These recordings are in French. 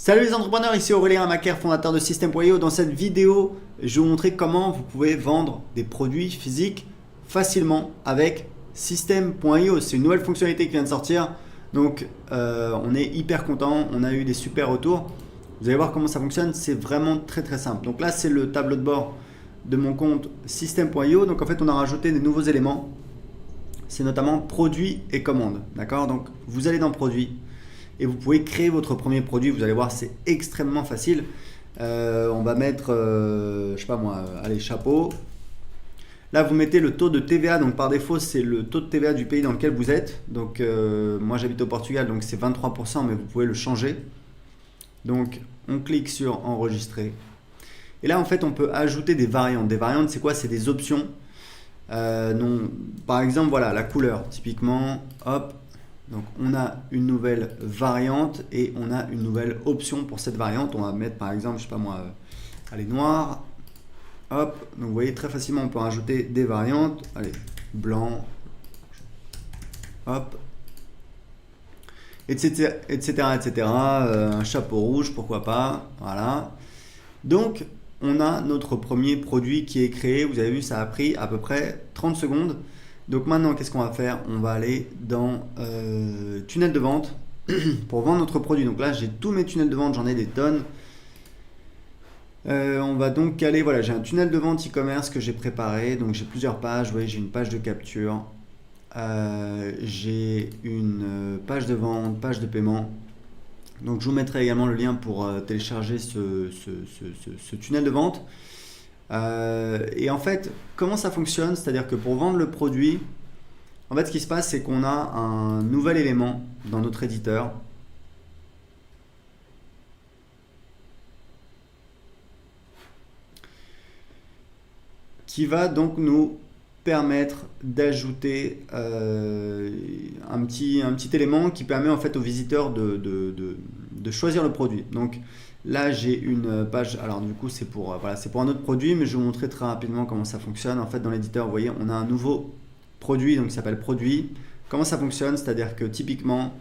Salut les entrepreneurs, ici Aurélien Macaire, fondateur de System.io. Dans cette vidéo, je vais vous montrer comment vous pouvez vendre des produits physiques facilement avec System.io. C'est une nouvelle fonctionnalité qui vient de sortir, donc on est hyper content, on a eu des super retours. Vous allez voir comment ça fonctionne, c'est vraiment très simple. Donc là, c'est le tableau de bord de mon compte System.io. Donc en fait, on a rajouté des nouveaux éléments. C'est notamment produits et commandes. D'accord? Donc vous allez dans produits et vous pouvez créer votre premier produit. Vous allez voir, c'est extrêmement facile. On va mettre, je sais pas moi, allez, chapeau. Là, vous mettez le taux de TVA. Donc par défaut, c'est le taux de TVA du pays dans lequel vous êtes. Donc moi, j'habite au Portugal, donc c'est 23%, mais vous pouvez le changer. Donc on clique sur enregistrer. Et là, en fait, on peut ajouter des variantes. Des variantes, c'est quoi? C'est des options. Non, par exemple, voilà, la couleur. Typiquement, hop. Donc on a une nouvelle variante et on a une nouvelle option pour cette variante. On va mettre par exemple, je sais pas moi, allez, noir. Hop, donc vous voyez très facilement on peut rajouter des variantes. Allez, blanc. Hop. Etc. Un chapeau rouge, pourquoi pas. Voilà. Donc on a notre premier produit qui est créé. Vous avez vu, ça a pris à peu près 30 secondes. Donc maintenant, qu'est-ce qu'on va faire? On va aller dans tunnel de vente pour vendre notre produit. Donc là, j'ai tous mes tunnels de vente, j'en ai des tonnes. On va donc aller, voilà, j'ai un tunnel de vente e-commerce que j'ai préparé. Donc j'ai plusieurs pages. Vous voyez, j'ai une page de capture, j'ai une page de vente, page de paiement. Donc je vous mettrai également le lien pour télécharger ce tunnel de vente. Et en fait, comment ça fonctionne? C'est-à-dire que pour vendre le produit, en fait, ce qui se passe, c'est qu'on a un nouvel élément dans notre éditeur qui va donc nous permettre d'ajouter un petit élément qui permet en fait aux visiteurs de choisir le produit. Donc là, j'ai une page. Alors du coup, c'est pour voilà, c'est pour un autre produit, mais je vais vous montrer très rapidement comment ça fonctionne. En fait, dans l'éditeur, vous voyez, on a un nouveau produit, donc qui s'appelle produit. Comment ça fonctionne? C'est-à-dire que typiquement,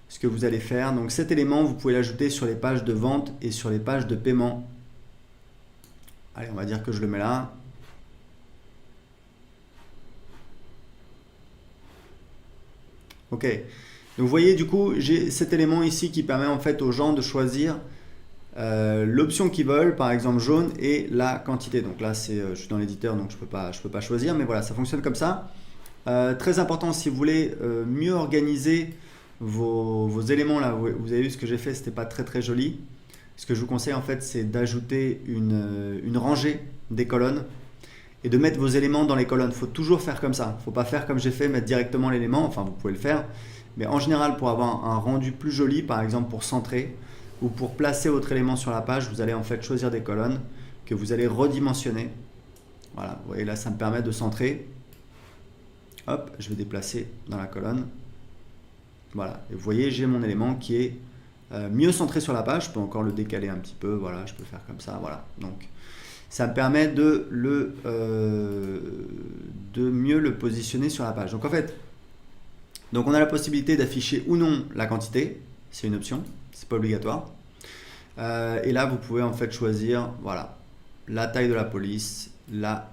ce que vous allez faire, donc cet élément, vous pouvez l'ajouter sur les pages de vente et sur les pages de paiement. Allez, on va dire que je le mets là. Ok. Donc vous voyez, du coup, j'ai cet élément ici qui permet en fait aux gens de choisir l'option qu'ils veulent, par exemple jaune, et la quantité. Donc là, je suis dans l'éditeur, donc je peux pas choisir, mais voilà, ça fonctionne comme ça. Très important, si vous voulez mieux organiser vos éléments là, vous avez vu ce que j'ai fait, c'était pas très joli. Ce que je vous conseille en fait, c'est d'ajouter une rangée des colonnes et de mettre vos éléments dans les colonnes. Il faut toujours faire comme ça. Il ne faut pas faire comme j'ai fait, mettre directement l'élément. Enfin, vous pouvez le faire. Mais en général, pour avoir un rendu plus joli, par exemple pour centrer ou pour placer votre élément sur la page, vous allez en fait choisir des colonnes que vous allez redimensionner. Voilà, vous voyez là, ça me permet de centrer. Hop, je vais déplacer dans la colonne. Voilà, et vous voyez, j'ai mon élément qui est mieux centré sur la page. Je peux encore le décaler un petit peu. Voilà, je peux faire comme ça. Voilà, donc ça me permet de mieux le positionner sur la page. Donc en fait, on a la possibilité d'afficher ou non la quantité, c'est une option, c'est pas obligatoire. Et là, vous pouvez en fait choisir, voilà, la taille de la police, la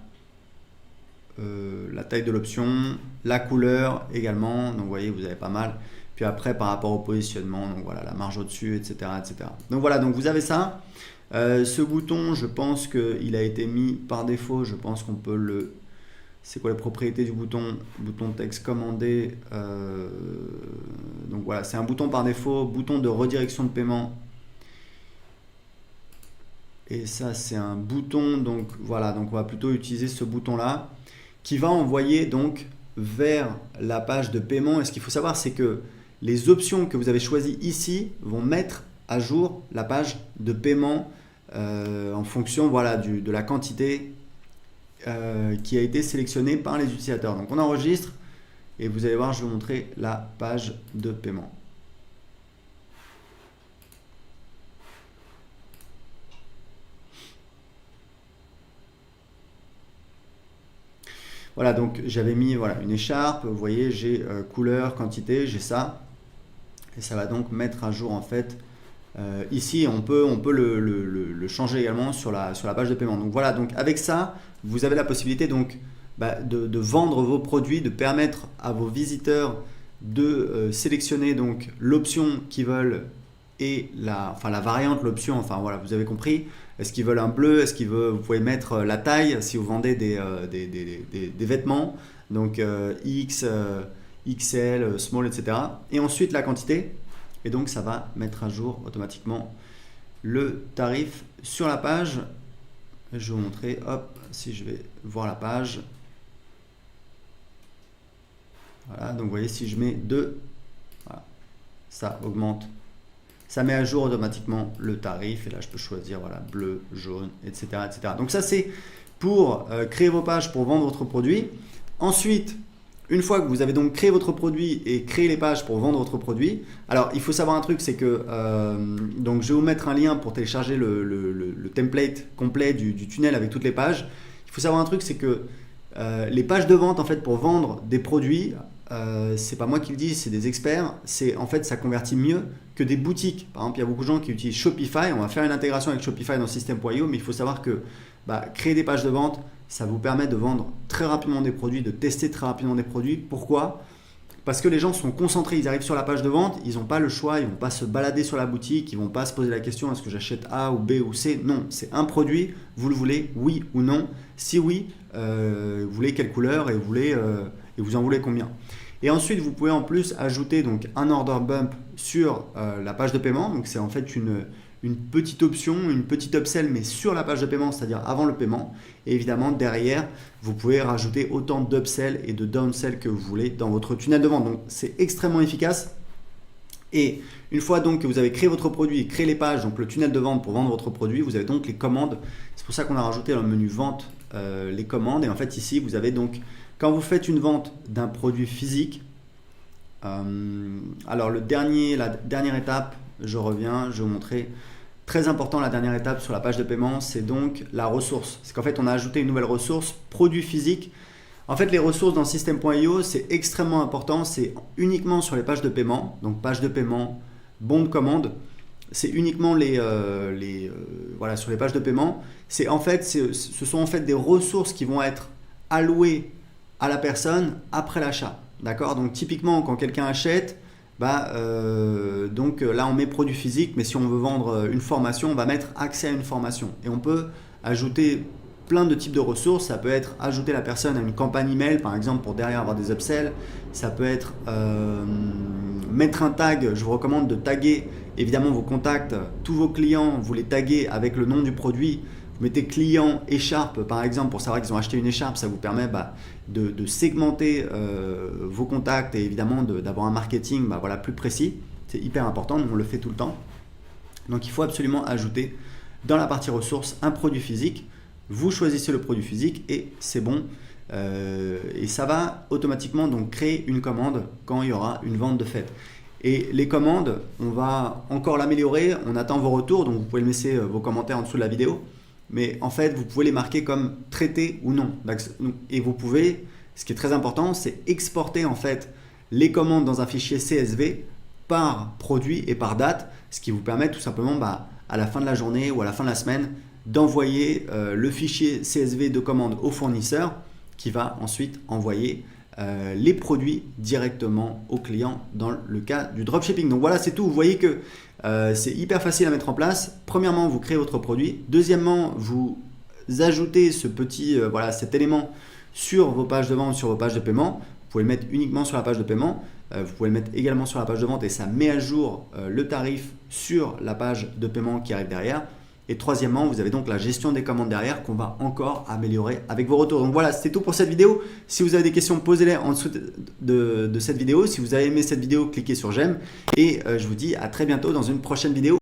taille de l'option, la couleur également. Donc vous voyez, vous avez pas mal. Puis après, par rapport au positionnement, donc voilà, la marge au-dessus, etc. Donc voilà, donc vous avez ça. Ce bouton, je pense qu'il a été mis par défaut. Je pense qu'on peut le... C'est quoi les propriétés du bouton? Bouton texte commandé. Donc voilà, c'est un bouton par défaut. Bouton de redirection de paiement. Et ça, c'est un bouton. Donc voilà, donc on va plutôt utiliser ce bouton-là qui va envoyer donc vers la page de paiement. Et ce qu'il faut savoir, c'est que les options que vous avez choisies ici vont mettre à jour la page de paiement en fonction, voilà, de la quantité qui a été sélectionnée par les utilisateurs. Donc on enregistre et vous allez voir, je vais vous montrer la page de paiement. Voilà, donc j'avais mis voilà, une écharpe, vous voyez, j'ai couleur, quantité, j'ai ça. Et ça va donc mettre à jour en fait Ici, on peut le changer également sur la page de paiement. Donc voilà, donc avec ça, vous avez la possibilité donc, de vendre vos produits, de permettre à vos visiteurs de sélectionner donc l'option qu'ils veulent et la variante, l'option, enfin voilà, vous avez compris. Est-ce qu'ils veulent un bleu? Est-ce qu'ils veulent, vous pouvez mettre la taille si vous vendez des vêtements, donc X, XL, small, etc. Et ensuite la quantité. Et donc ça va mettre à jour automatiquement le tarif sur la page. Je vais vous montrer, hop, si je vais voir la page. Voilà, donc vous voyez, si je mets 2, voilà, ça augmente. Ça met à jour automatiquement le tarif. Et là, je peux choisir voilà, bleu, jaune, etc., etc. Donc ça, c'est pour créer vos pages pour vendre votre produit. Ensuite, une fois que vous avez donc créé votre produit et créé les pages pour vendre votre produit, alors il faut savoir un truc, c'est que donc je vais vous mettre un lien pour télécharger le template complet du tunnel avec toutes les pages. Il faut savoir un truc, c'est que les pages de vente en fait pour vendre des produits, c'est pas moi qui le dis, c'est des experts. C'est en fait ça convertit mieux que des boutiques. Par exemple, il y a beaucoup de gens qui utilisent Shopify. On va faire une intégration avec Shopify dans System.io, mais il faut savoir que créer des pages de vente, ça vous permet de vendre très rapidement des produits, de tester très rapidement des produits. Pourquoi? Parce que les gens sont concentrés, ils arrivent sur la page de vente, ils n'ont pas le choix, ils ne vont pas se balader sur la boutique, ils ne vont pas se poser la question est-ce que j'achète A ou B ou C? Non, c'est un produit, vous le voulez, oui ou non? Si oui, vous voulez quelle couleur et vous en voulez combien? Et ensuite, vous pouvez en plus ajouter donc, un order bump sur la page de paiement. Donc c'est en fait une petite option, une petite upsell, mais sur la page de paiement, c'est-à-dire avant le paiement. Et évidemment, derrière, vous pouvez rajouter autant d'upsell et de downsell que vous voulez dans votre tunnel de vente. Donc, c'est extrêmement efficace. Et une fois donc que vous avez créé votre produit, créé les pages, donc le tunnel de vente pour vendre votre produit, vous avez donc les commandes. C'est pour ça qu'on a rajouté dans le menu vente les commandes. Et en fait, ici, vous avez donc, quand vous faites une vente d'un produit physique, alors la dernière étape, je reviens, je vais vous montrer. Très important, la dernière étape sur la page de paiement, c'est donc la ressource. C'est qu'en fait, on a ajouté une nouvelle ressource, produit physique. En fait, les ressources dans System.io, c'est extrêmement important. C'est uniquement sur les pages de paiement. Donc, page de paiement, bon de commande. C'est uniquement voilà, sur les pages de paiement. Ce sont en fait des ressources qui vont être allouées à la personne après l'achat. D'accord? Donc, typiquement, quand quelqu'un achète, donc là on met produit physique, mais si on veut vendre une formation, on va mettre accès à une formation. Et on peut ajouter plein de types de ressources. Ça peut être ajouter la personne à une campagne email, par exemple, pour derrière avoir des upsells. Ça peut être mettre un tag. Je vous recommande de taguer évidemment vos contacts, tous vos clients, vous les taguez avec le nom du produit. Vous mettez client écharpe par exemple pour savoir qu'ils ont acheté une écharpe. Ça vous permet de segmenter vos contacts et évidemment d'avoir un marketing voilà, plus précis. C'est hyper important, on le fait tout le temps. Donc il faut absolument ajouter dans la partie ressources un produit physique. Vous choisissez le produit physique et c'est bon. Et ça va automatiquement donc créer une commande quand il y aura une vente de fait. Et les commandes, on va encore l'améliorer. On attend vos retours, donc vous pouvez laisser vos commentaires en dessous de la vidéo. Mais en fait, vous pouvez les marquer comme traités ou non. Et vous pouvez, ce qui est très important, c'est exporter en fait les commandes dans un fichier CSV par produit et par date, ce qui vous permet tout simplement à la fin de la journée ou à la fin de la semaine d'envoyer le fichier CSV de commande au fournisseur qui va ensuite envoyer les produits directement au client dans le cas du dropshipping. Donc voilà, c'est tout. Vous voyez que c'est hyper facile à mettre en place. Premièrement, vous créez votre produit. Deuxièmement, vous ajoutez cet élément sur vos pages de vente, sur vos pages de paiement. Vous pouvez le mettre uniquement sur la page de paiement. Vous pouvez le mettre également sur la page de vente et ça met à jour le tarif sur la page de paiement qui arrive derrière. Et troisièmement, vous avez donc la gestion des commandes derrière qu'on va encore améliorer avec vos retours. Donc voilà, c'était tout pour cette vidéo. Si vous avez des questions, posez-les en dessous de cette vidéo. Si vous avez aimé cette vidéo, cliquez sur j'aime. Et je vous dis à très bientôt dans une prochaine vidéo.